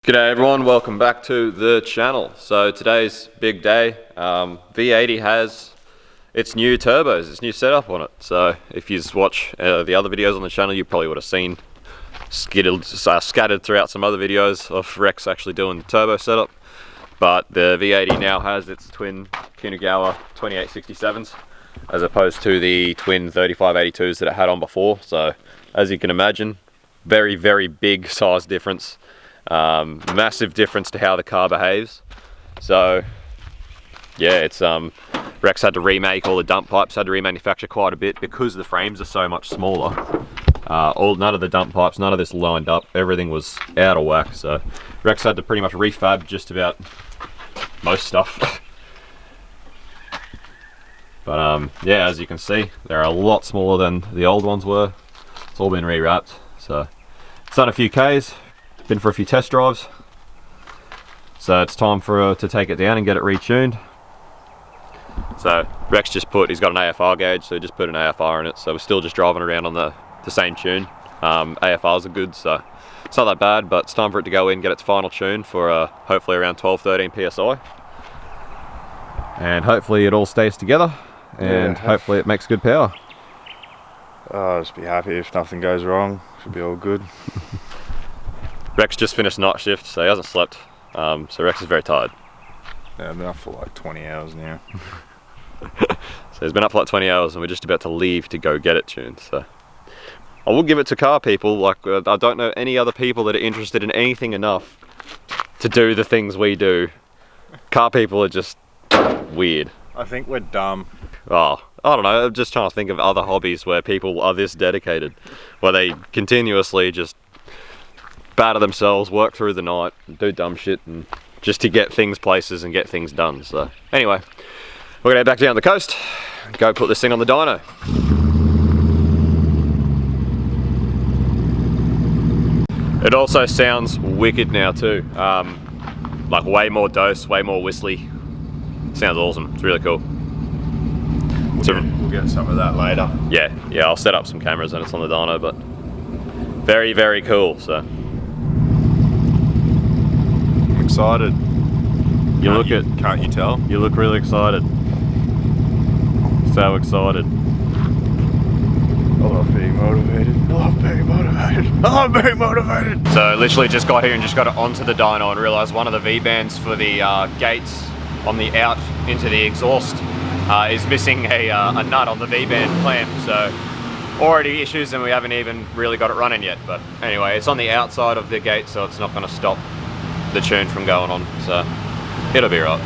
G'day everyone, welcome back to the channel. So today's big day. VEE080 has its new turbos, its new setup on it. So if you watch the other videos on the channel, you probably would have seen scattered throughout some other videos of Rex actually doing the turbo setup. But the VEE080 now has its twin Kinugawa 2867s as opposed to the twin 3582s that it had on before. So as you can imagine, very, very big size difference. Massive difference to how the car behaves. So yeah, it's Rex had to remake all the dump pipes, had to remanufacture quite a bit because the frames are so much smaller. None of the dump pipes, none of this lined up, everything was out of whack. So Rex had to pretty much refab just about most stuff. But yeah, as you can see, they're a lot smaller than the old ones were. It's all been rewrapped. So it's done a few Ks. Been for a few test drives, so it's time to take it down and get it retuned. So Rex just he's got an AFR gauge, so he just put an AFR in it, so we're still just driving around on the same tune. AFRs are good, so it's not that bad, but it's time for it to go in, get its final tune for hopefully around 12-13 psi, and hopefully it all stays together, and hopefully it makes good power. I'll just be happy if nothing goes wrong. Should be all good. Rex just finished night shift, so he hasn't slept. So Rex is very tired. Yeah, I've been up for like 20 hours now. So he's been up for like 20 hours and we're just about to leave to go get it tuned. So I will give it to car people. Like I don't know any other people that are interested in anything enough to do the things we do. Car people are just weird. I think we're dumb. Oh, I don't know. I'm just trying to think of other hobbies where people are this dedicated, where they continuously just batter themselves, work through the night, do dumb shit, and just to get things places and get things done. So anyway, we're gonna head back down the coast, go put this thing on the dyno. It also sounds wicked now too. Like way more dose, way more whistly. Sounds awesome. It's really cool. We'll get some of that later. Yeah, I'll set up some cameras when it's on the dyno, but very, very cool. So Excited. Can't you tell? You look really excited. So excited. I love being motivated. I love being motivated. I love being motivated. So literally just got here and just got it onto the dyno and realised one of the V-bands for the gates on the out into the exhaust is missing a nut on the V-band clamp. So already issues and we haven't even really got it running yet. But anyway, it's on the outside of the gate, so it's not going to stop the tune from going on, so it'll be right.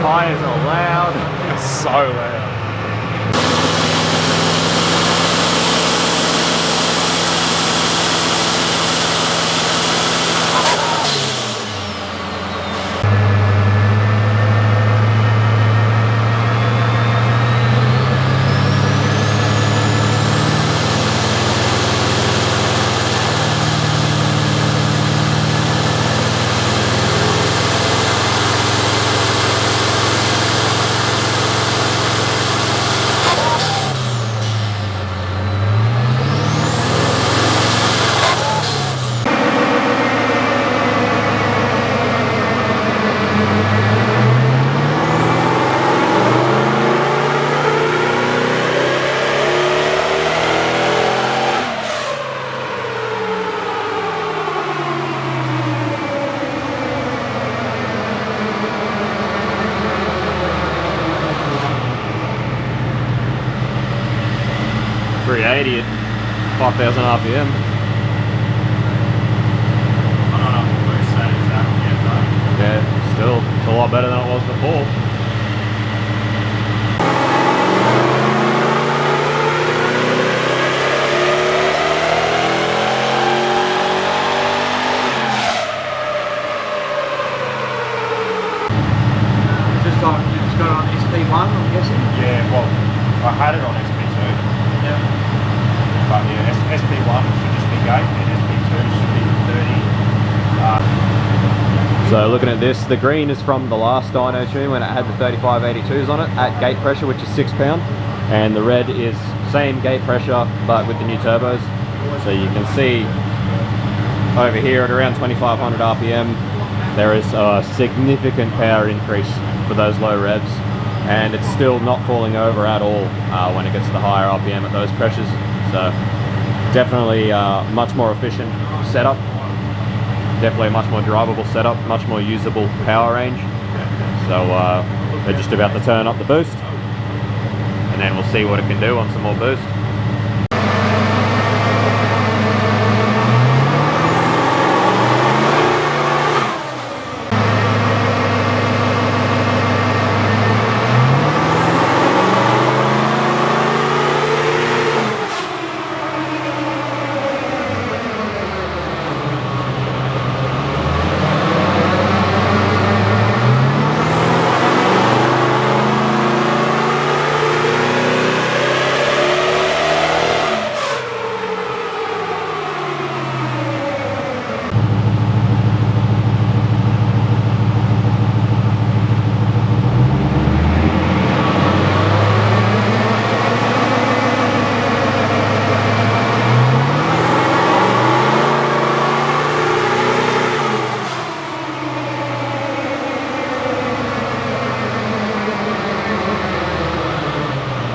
Tires are loud. It's so loud. 380 at 5,000 RPM. Yeah, still, it's a lot better than it was before. Just like you just got it on SP1, I'm guessing? Yeah, well, I had it on SP2. Yeah. But yeah, SP1 should just be gate and SP2 should be 30. So looking at this, the green is from the last dyno tune when it had the 3582s on it at gate pressure, which is 6 pound, and the red is same gate pressure but with the new turbos. So you can see over here at around 2500 RPM there is a significant power increase for those low revs, and it's still not falling over at all when it gets to the higher RPM at those pressures. So definitely much more efficient setup. Definitely a much more drivable setup, much more usable power range. So they're just about to turn up the boost, and then we'll see what it can do on some more boost.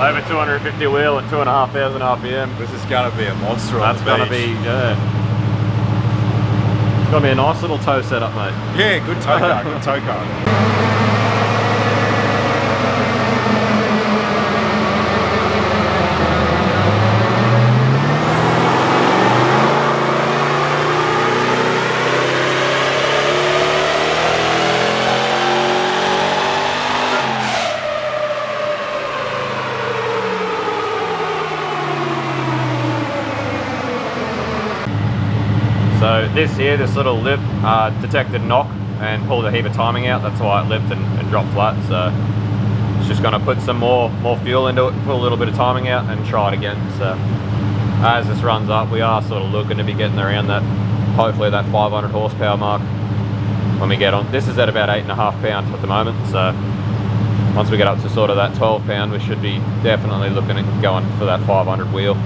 Over 250 wheel at 2,500 RPM. This is gonna be a monster. That's gonna be, yeah. It's gonna be a nice little tow setup, mate. Yeah, good tow car, good tow car. So this here, this little lip detected knock and pulled a heap of timing out. That's why it lipped and dropped flat. So it's just gonna put some more fuel into it, put a little bit of timing out and try it again. So as this runs up, we are sort of looking to be getting around that, hopefully that 500 horsepower mark when we get on. This is at about 8.5 pound at the moment. So once we get up to sort of that 12 pound, we should be definitely looking at going for that 500 wheel.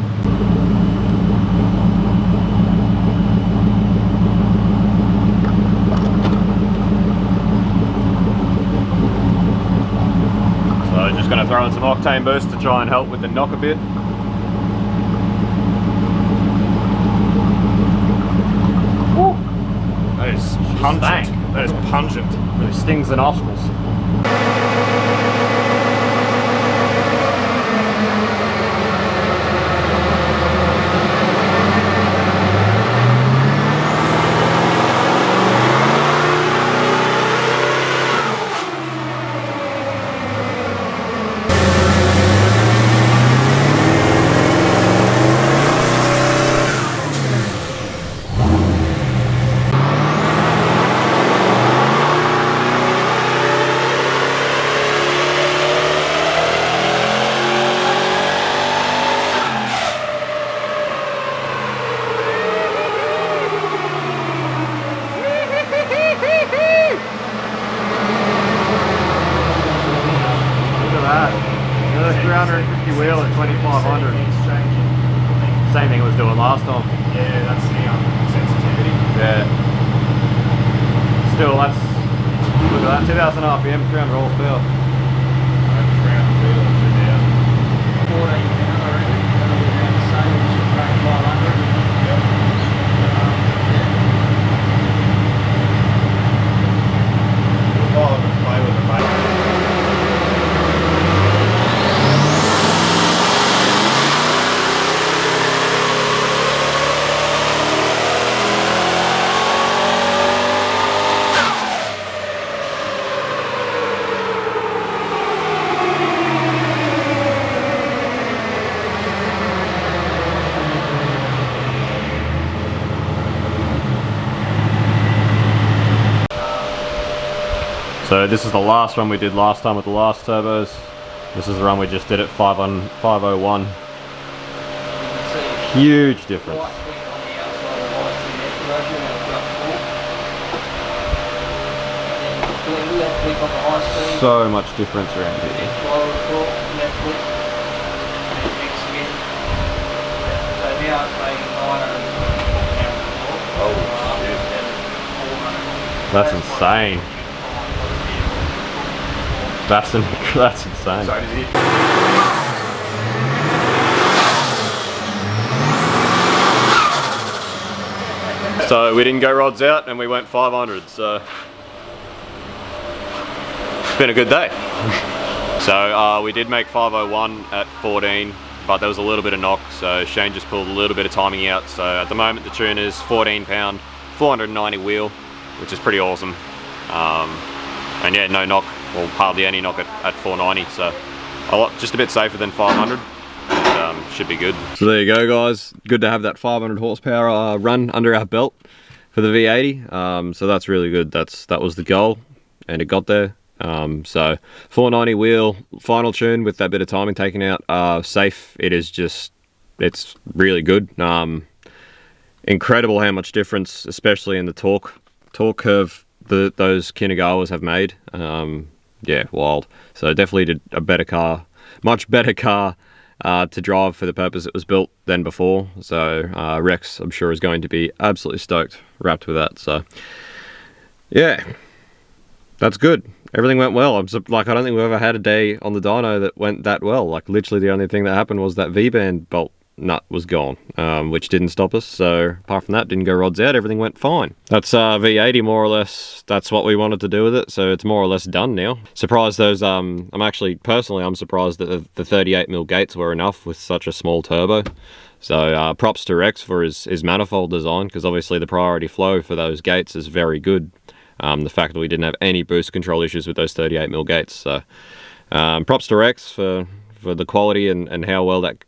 Just going to throw in some octane boost to try and help with the knock a bit. Woo. That is pungent. That is pungent. Really stings the nostrils. Wheel at 2500. Same thing it was doing last time. Yeah, that's the sensitivity. Yeah. Still, that's, look at that, 2000 RPM, 300 horsepower. 14 pound, I reckon. That'll be around the same, which is around 500. Yep. We'll follow and play with it, mate. So this is the last one we did last time with the last turbos. This is the run we just did at 501. Huge difference. So much difference around here. That's insane. That's insane. So we didn't go rods out and we went 500, so it's been a good day. So we did make 501 at 14, but there was a little bit of knock, so Shane just pulled a little bit of timing out. So at the moment the tune is 14 pound, 490 wheel, which is pretty awesome. And yeah, no knock, well hardly any knock at 490, so just a bit safer than 500. Should be good. So there you go guys, good to have that 500 horsepower run under our belt for the V80. So that's really good. That was the goal and it got there. So 490 wheel, final tune with that bit of timing taken out, safe. It's really good. Incredible how much difference, especially in the torque curve, those Kinugawas have made. Yeah, wild. So definitely did a better car, much better car to drive for the purpose it was built than before. So Rex, I'm sure, is going to be absolutely stoked wrapped with that. So yeah, that's good. Everything went well. I don't think we've ever had a day on the dyno that went that well. Like literally the only thing that happened was that V-band bolt nut was gone, which didn't stop us. So apart from that, didn't go rods out, everything went fine. That's V80 more or less. That's what we wanted to do with it, so it's more or less done now. Surprised those I'm surprised that the 38mm gates were enough with such a small turbo. So props to Rex for his manifold design, because obviously the priority flow for those gates is very good. The fact that we didn't have any boost control issues with those 38mm gates. So props to Rex for the quality and how well that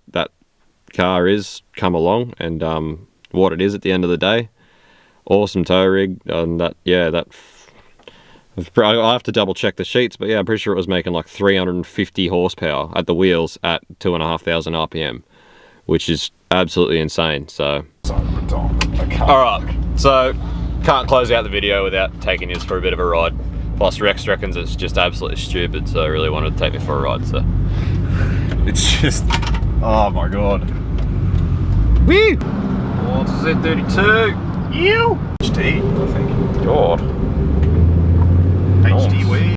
car is come along, and what it is at the end of the day. Awesome tow rig, and I have to double check the sheets, but yeah, I'm pretty sure it was making like 350 horsepower at the wheels at 2,500 RPM, which is absolutely insane. So alright, so can't close out the video without taking this for a bit of a ride. Plus Rex reckons it's just absolutely stupid, so I really wanted to take me for a ride. So it's just, oh my god. Woo! Oh, it's a Z32. Ew! HD, I think. God. HD Wii.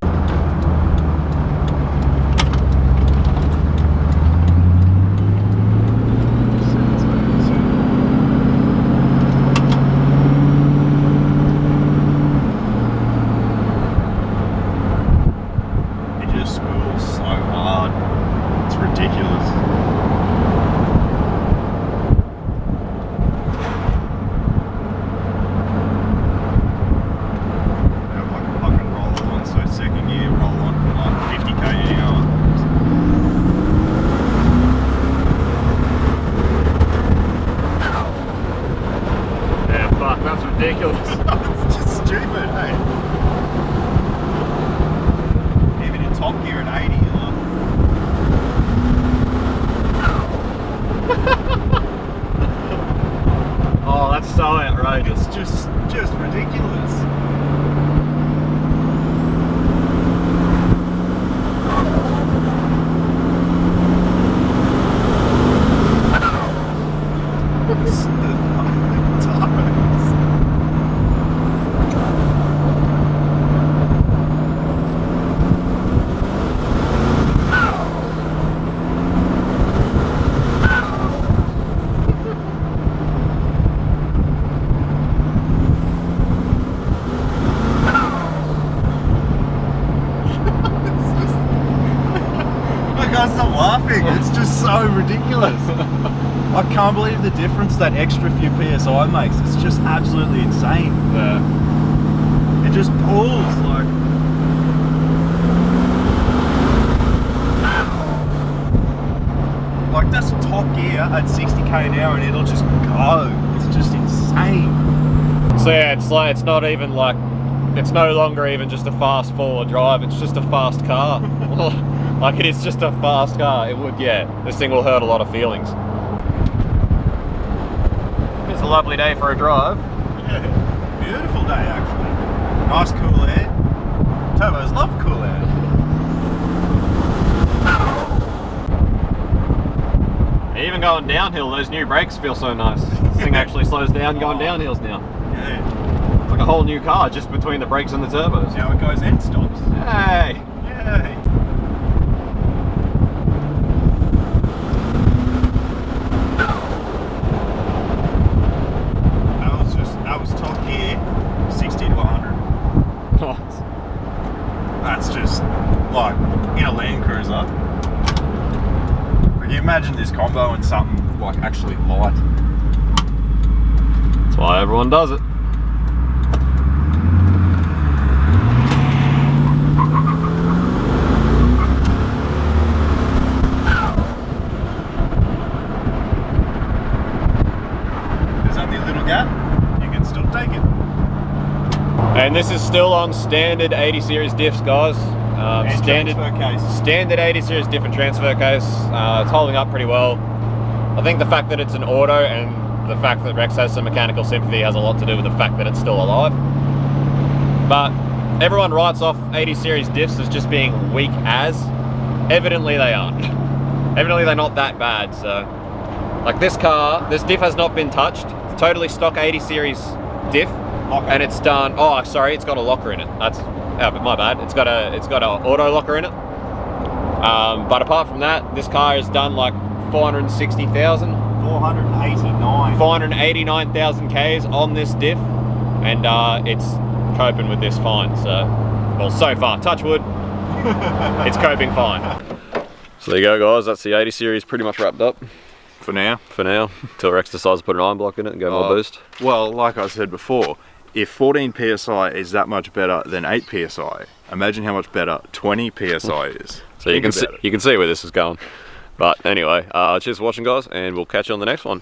It just spools so hard. It's ridiculous. Ridiculous. It's just stupid, hey? Even in top gear at 80, Oh, that's so outrageous. It's just ridiculous. I can't stop laughing. It's just so ridiculous. I can't believe the difference that extra few PSI makes. It's just absolutely insane. Yeah. It just pulls like. Like that's top gear at 60k an hour and it'll just go. It's just insane. So yeah, it's not even like it's no longer even just a fast forward drive, it's just a fast car. Like it is just a fast car. It would, yeah, this thing will hurt a lot of feelings. It's a lovely day for a drive. Yeah, beautiful day actually. Nice cool air. Turbos love cool air. Even going downhill, those new brakes feel so nice. This thing actually slows down going downhills now. Yeah. It's like a whole new car just between the brakes and the turbos. Now it goes and stops. Hey! Yay! That was top gear, 60 to 100. That's just like in a Landcruiser. Can you imagine this combo and something like actually light? That's why everyone does it. There's only a little gap, you can still take it. And this is still on standard 80 series diffs, guys. Standard 80 series diff and transfer case. It's holding up pretty well. I think the fact that it's an auto and the fact that Rex has some mechanical sympathy has a lot to do with the fact that it's still alive. But everyone writes off 80 series diffs as just being weak as. Evidently they aren't. Evidently they're not that bad. So, like this car, this diff has not been touched. It's totally stock 80 series diff. Locker. And it's done. Oh, sorry, it's got a locker in it. That's my bad. It's got a auto locker in it. But apart from that, this car has done like 460,000. 489,000 Ks on this diff, and it's coping with this fine. So, well, so far, touch wood, it's coping fine. So there you go, guys. That's the 80 series pretty much wrapped up. For now. For now, till Rex decides to put an iron block in it and go more boost. Well, like I said before, if 14 PSI is that much better than 8 PSI, imagine how much better 20 PSI is. So you can see where this is going. But anyway, cheers for watching, guys, and we'll catch you on the next one.